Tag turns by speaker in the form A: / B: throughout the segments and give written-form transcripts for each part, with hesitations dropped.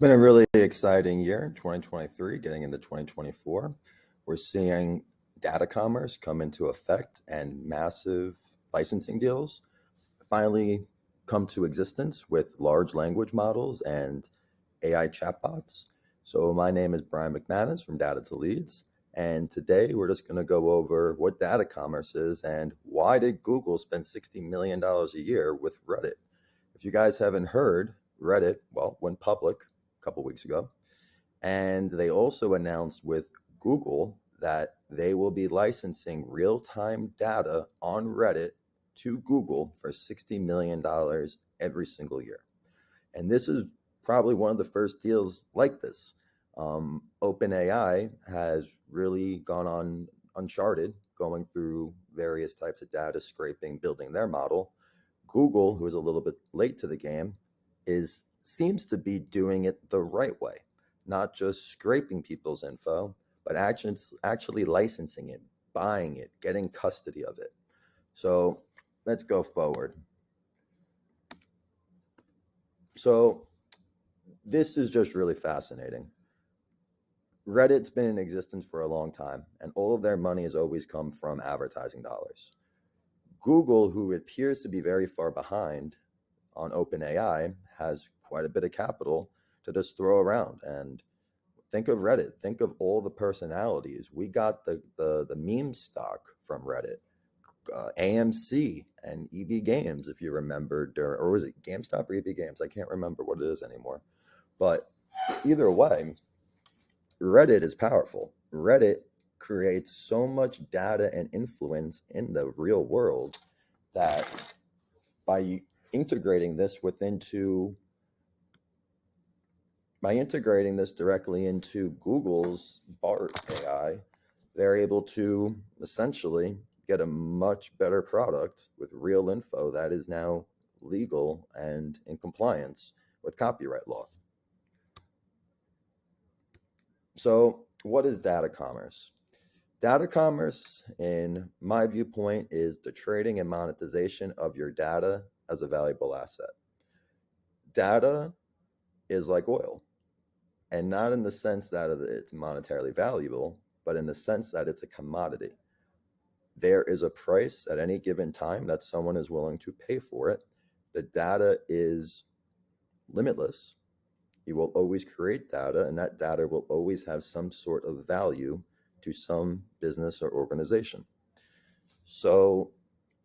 A: been a really exciting year, 2023, getting into 2024. We're seeing data commerce come into effect and massive licensing deals finally come to existence with large language models and AI chatbots. So, my name is Brian McManus from DatatoLeads, and today we're just going to go over what data commerce is and why did Google spend $60 million a year with Reddit. If you guys haven't heard, Reddit, well, went public couple weeks ago. And they also announced with Google that they will be licensing real-time data on Reddit to Google for $60 million every single year. And this is probably one of the first deals like this. OpenAI has really gone on uncharted, going through various types of data scraping, building their model. Google, who is a little bit late to the game, seems to be doing it the right way, not just scraping people's info, but actually licensing it, buying it, getting custody of it. So let's go forward. So this is just really fascinating. Reddit's been in existence for a long time, and all of their money has always come from advertising dollars. Google, who appears to be very far behind on OpenAI, has quite a bit of capital to just throw around. And think of Reddit. Think of all the personalities. We got the meme stock from Reddit, AMC and EB Games, if you remember, or was it GameStop or EB Games? I can't remember what it is anymore. But either way, Reddit is powerful. Reddit creates so much data and influence in the real world that by integrating this directly into Google's BART AI, they're able to essentially get a much better product with real info that is now legal and in compliance with copyright law. So, what is data commerce? Data commerce, in my viewpoint, is the trading and monetization of your data as a valuable asset. Data is like oil, and not in the sense that it's monetarily valuable, but in the sense that it's a commodity. There is a price at any given time that someone is willing to pay for it. The data is limitless. You will always create data, and that data will always have some sort of value to some business or organization. So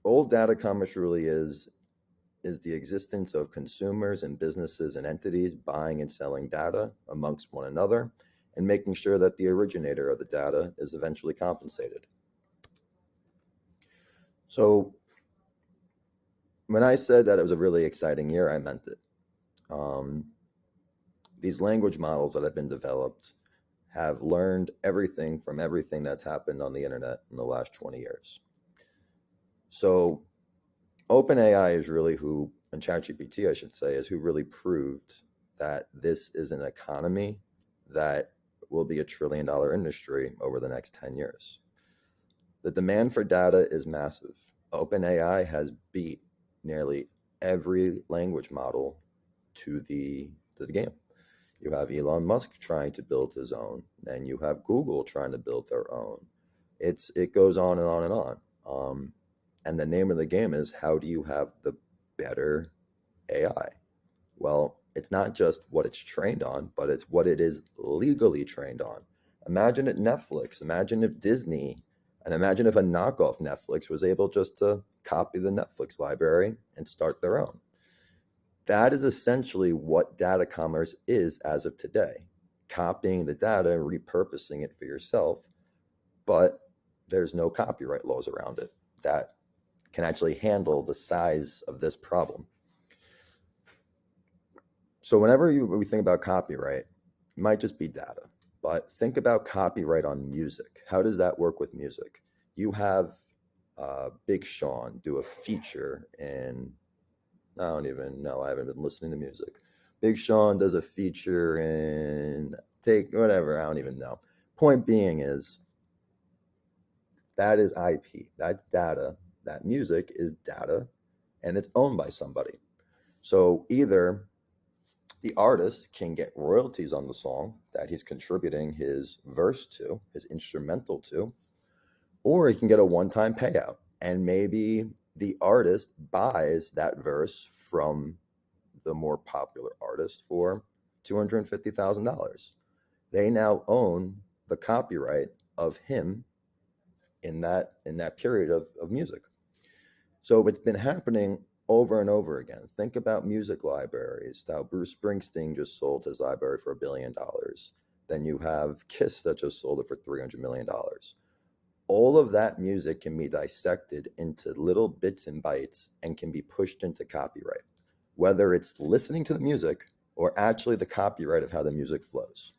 A: all data commerce really is the existence of consumers and businesses and entities buying and selling data amongst one another and making sure that the originator of the data is eventually compensated. So when I said that it was a really exciting year, I meant it. These language models that have been developed have learned everything from everything that's happened on the internet in the last 20 years. So OpenAI is really who, and ChatGPT, I should say, is who really proved that this is an economy that will be $1 trillion industry over the next 10 years. The demand for data is massive. OpenAI has beat nearly every language model to the game. You have Elon Musk trying to build his own, and you have Google trying to build their own. It goes on and on and on. And the name of the game is, how do you have the better AI? Well, it's not just what it's trained on, but it's what it is legally trained on. Imagine if Netflix, imagine if Disney, and imagine if a knockoff Netflix was able just to copy the Netflix library and start their own. That is essentially what data commerce is as of today. Copying the data and repurposing it for yourself, but there's no copyright laws around it that can actually handle the size of this problem. So whenever we think about copyright, it might just be data, but think about copyright on music. How does that work with music? You have Big Sean do a feature in, I don't even know, I haven't been listening to music. Big Sean does a feature in, take whatever, I don't even know. Point being is, that is IP, that's data. That music is data, and it's owned by somebody. So either The artist can get royalties on the song that he's contributing his verse to, his instrumental to, or he can get a one-time payout. And maybe the artist buys that verse from the more popular artist for $250,000. They now own the copyright of him in that period of music. So it's been happening over and over again. Think about music libraries, how Bruce Springsteen just sold his library for $1 billion. Then you have Kiss that just sold it for $300 million. All of that music can be dissected into little bits and bytes and can be pushed into copyright, whether it's listening to the music or actually the copyright of how the music flows.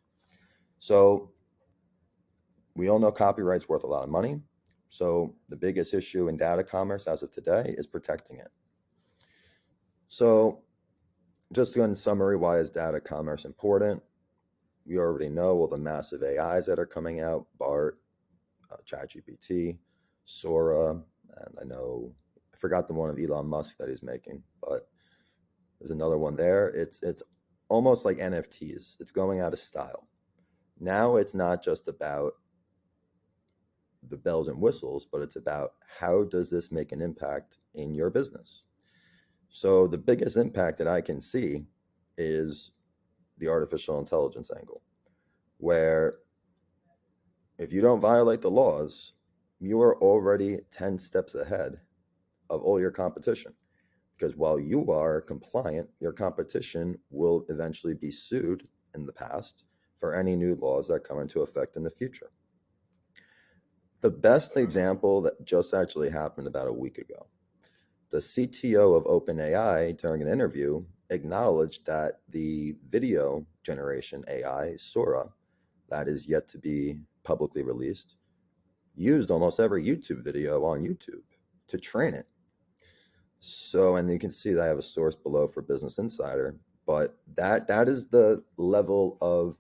A: So we all know copyright's worth a lot of money. So the biggest issue in data commerce as of today is protecting it. So just in summary, why is data commerce important? We already know all the massive AIs that are coming out, BART, ChatGPT, Sora, and I forgot the one of Elon Musk that he's making, but there's another one there. It's almost like NFTs. It's going out of style. Now it's not just about the bells and whistles, but it's about how does this make an impact in your business? So the biggest impact that I can see is the artificial intelligence angle, where if you don't violate the laws, you are already 10 steps ahead of all your competition. Because while you are compliant, your competition will eventually be sued in the past for any new laws that come into effect in the future. The best example that just actually happened about a week ago, the CTO of OpenAI during an interview acknowledged that the video generation AI, Sora, that is yet to be publicly released, used almost every YouTube video on YouTube to train it. So, and you can see that I have a source below for Business Insider, but that is the level of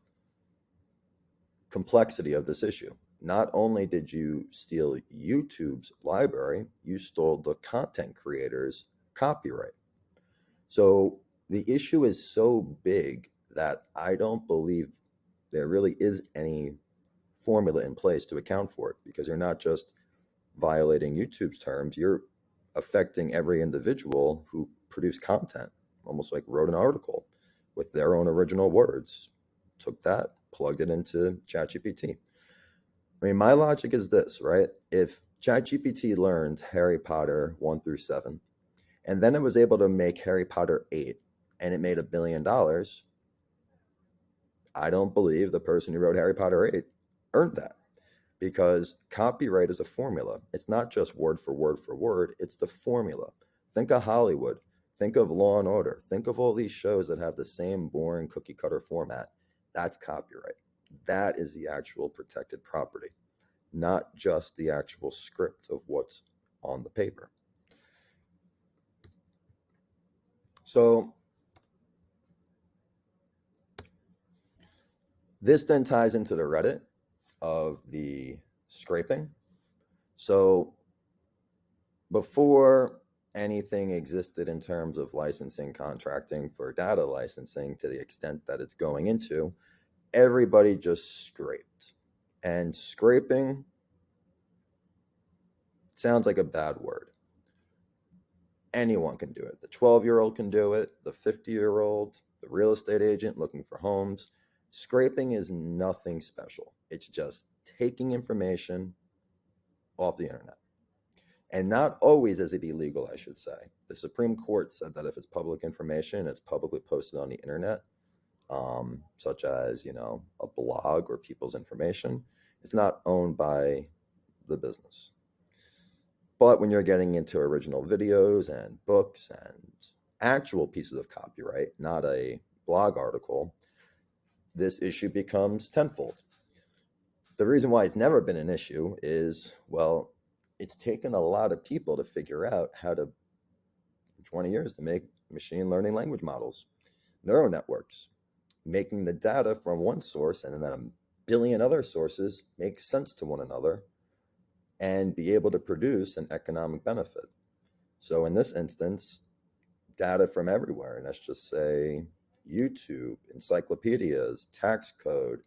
A: complexity of this issue. Not only did you steal YouTube's library, you stole the content creator's copyright. So the issue is so big that I don't believe there really is any formula in place to account for it, because you're not just violating YouTube's terms, you're affecting every individual who produced content, almost like wrote an article with their own original words, took that, plugged it into ChatGPT. I mean, my logic is this, right? If ChatGPT learned Harry Potter 1 through 7, and then it was able to make Harry Potter 8, and it made $1 billion, I don't believe the person who wrote Harry Potter 8 earned that, because copyright is a formula. It's not just word for word for word, it's the formula. Think of Hollywood. Think of Law and Order. Think of all these shows that have the same boring cookie cutter format. That's copyright. That is the actual protected property, not just the actual script of what's on the paper. So this then ties into the Reddit of the scraping. So before anything existed in terms of licensing, contracting for data licensing to the extent that it's going into, everybody just scraped. And scraping sounds like a bad word. Anyone can do it. The 12-year-old can do it, the 50-year-old, the real estate agent looking for homes. Scraping is nothing special. It's just taking information off the internet. And not always is it illegal, I should say. The Supreme Court said that if it's public information, it's publicly posted on the internet, such as, a blog or people's information, it's not owned by the business. But when you're getting into original videos and books and actual pieces of copyright, not a blog article, this issue becomes tenfold. The reason why it's never been an issue is, well, it's taken a lot of people to figure out how to, 20 years, to make machine learning language models, neural networks, making the data from one source and then a billion other sources make sense to one another and be able to produce an economic benefit. So in this instance, data from everywhere, and let's just say YouTube, encyclopedias, tax code,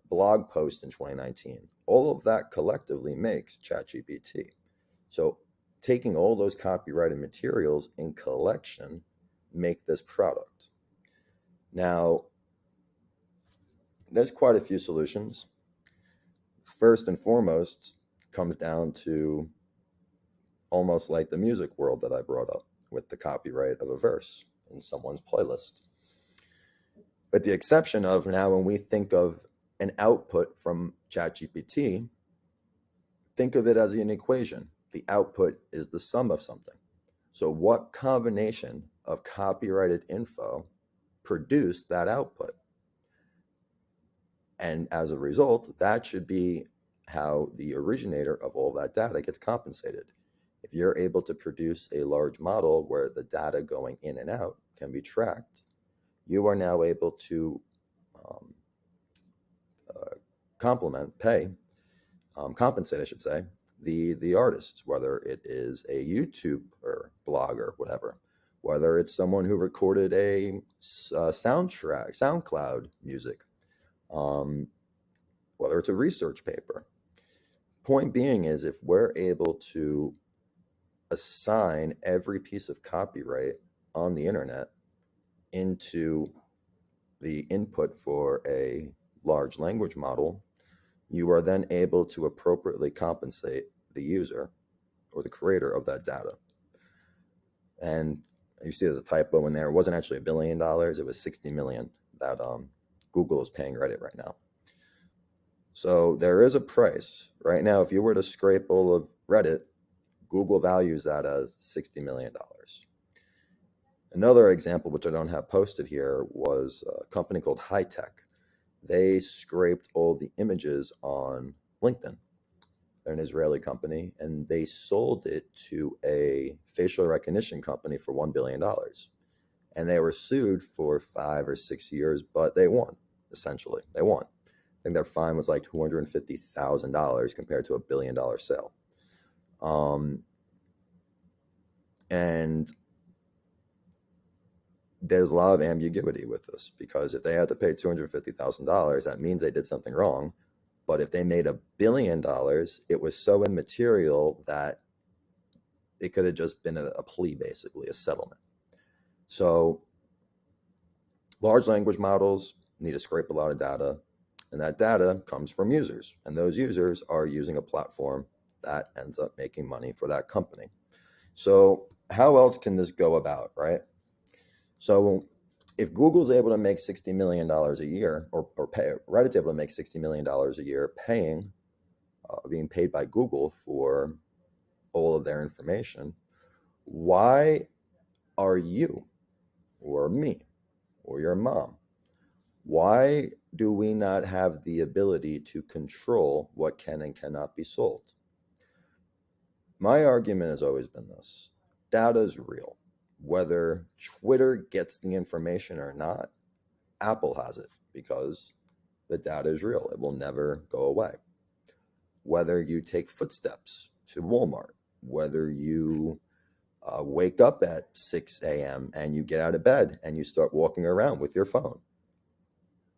A: blog posts in 2019. All of that collectively makes ChatGPT. So taking all those copyrighted materials in collection make this product. Now, there's quite a few solutions. First and foremost comes down to almost like the music world that I brought up with the copyright of a verse in someone's playlist. With the exception of now when we think of an output from ChatGPT, think of it as an equation. The output is the sum of something. So what combination of copyrighted info produced that output? And as a result, that should be how the originator of all that data gets compensated. If you're able to produce a large model where the data going in and out can be tracked, you are now able to compensate, I should say, the artists, whether it is a YouTube or blogger, whatever, whether it's someone who recorded a soundtrack, SoundCloud music, whether it's a research paper. Point being is if we're able to assign every piece of copyright on the internet into the input for a large language model, you are then able to appropriately compensate the user or the creator of that data. And you see there's a typo in there. It wasn't actually $1 billion. It was 60 million that Google is paying Reddit right now. So there is a price. Right now, if you were to scrape all of Reddit, Google values that as $60 million. Another example, which I don't have posted here, was a company called High Tech. They scraped all the images on LinkedIn. They're an Israeli company, and they sold it to a facial recognition company for $1 billion. And they were sued for 5 or 6 years, but they won, essentially. They won. I think their fine was like $250,000 compared to $1 billion sale. And there's a lot of ambiguity with this, because if they had to pay $250,000, that means they did something wrong. But if they made $1 billion, it was so immaterial that it could have just been a plea, basically, a settlement. So large language models need to scrape a lot of data, and that data comes from users. And those users are using a platform that ends up making money for that company. So how else can this go about, right? So if Google's able to make $60 million a year, or Reddit's able to make $60 million a year being paid by Google for all of their information, why are you or me or your mom, why do we not have the ability to control what can and cannot be sold? My argument has always been this: data is real. Whether Twitter gets the information or not, Apple has it, because the data is real. It will never go away. Whether you take footsteps to Walmart, whether you wake up at 6 a.m. and you get out of bed and you start walking around with your phone,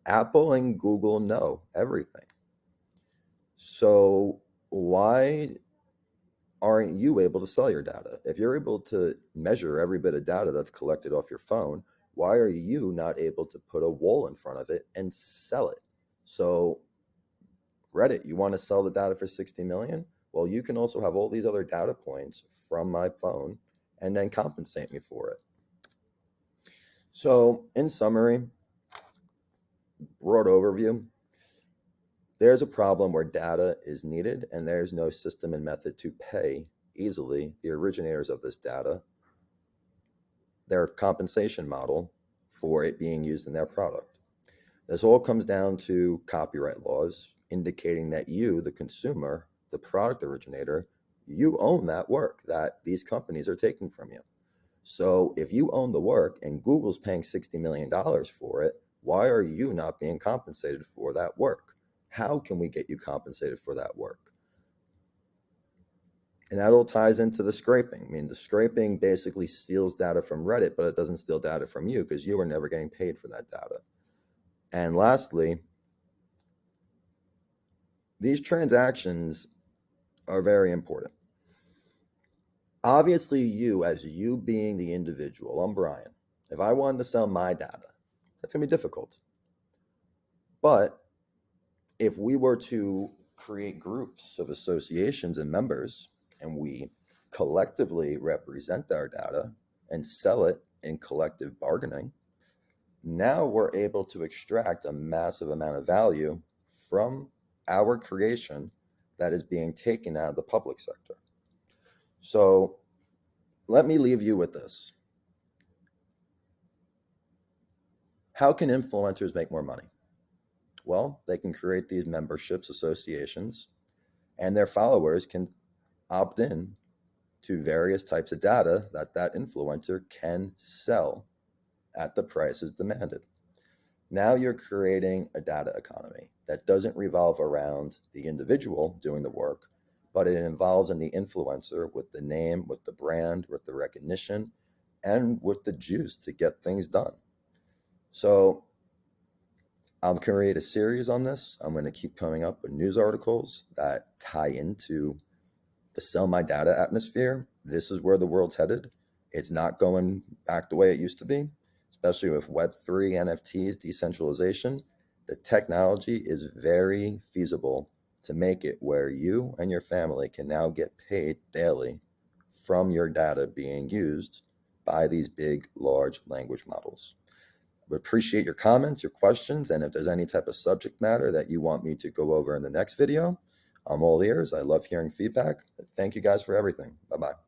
A: Apple and Google know everything. So why aren't you able to sell your data? If you're able to measure every bit of data that's collected off your phone, why are you not able to put a wall in front of it and sell it? So Reddit, you want to sell the data for 60 million? Well, you can also have all these other data points from my phone and then compensate me for it. So in summary, broad overview, there's a problem where data is needed and there's no system and method to pay easily the originators of this data their compensation model for it being used in their product. This all comes down to copyright laws indicating that you, the consumer, the product originator, you own that work that these companies are taking from you. So if you own the work and Google's paying $60 million for it, why are you not being compensated for that work? How can we get you compensated for that work? And that all ties into the scraping. I mean, the scraping basically steals data from Reddit, but it doesn't steal data from you because you are never getting paid for that data. And lastly, these transactions are very important. Obviously, you, as you being the individual, I'm Brian. If I wanted to sell my data, that's going to be difficult. But if we were to create groups of associations and members, and we collectively represent our data and sell it in collective bargaining, now we're able to extract a massive amount of value from our creation that is being taken out of the public sector. So let me leave you with this. How can influencers make more money? Well, they can create these memberships, associations, and their followers can opt in to various types of data that influencer can sell at the prices demanded. Now you're creating a data economy that doesn't revolve around the individual doing the work, but it involves in the influencer with the name, with the brand, with the recognition, and with the juice to get things done. So I'm going to create a series on this. I'm going to keep coming up with news articles that tie into the sell my data atmosphere. This is where the world's headed. It's not going back the way it used to be, especially with Web3, NFTs, decentralization. The technology is very feasible to make it where you and your family can now get paid daily from your data being used by these big, large language models. We appreciate your comments, your questions, and if there's any type of subject matter that you want me to go over in the next video, I'm all ears. I love hearing feedback. Thank you guys for everything. Bye-bye.